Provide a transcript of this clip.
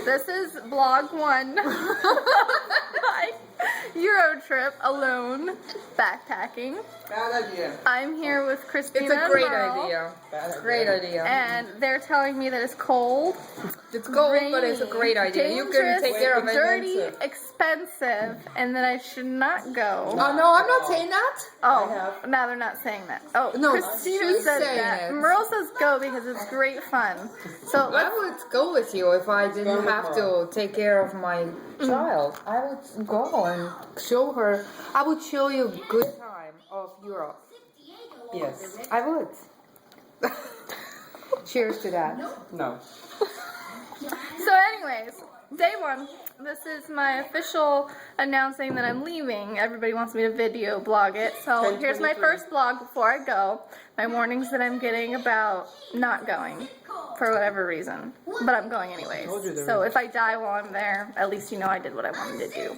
This is vlog 1. My Euro trip alone, backpacking. Bad idea. I'm here with Christina. It's a great and Merle, idea. Bad idea. Great idea. And they're telling me that it's cold, It's cold, but it's a great idea. You can take care of it. dirty, expensive, and that I should not go. Oh no, I'm not saying that. Oh, now they're not saying that. Oh, No, Christina she's said saying that. it. Merle says go because it's great fun. So I would go with you if I didn't have to take care of my child. I would go and show her. I would show you a good time of Europe. Yes. I would. Cheers to that. No. So anyways, day 1. This is my official announcing that I'm leaving. Everybody wants me to video blog it. So here's my first vlog before I go. My warnings that I'm getting about not going for whatever reason. But I'm going anyways. So if I die while I'm there, at least you know I did what I wanted to do.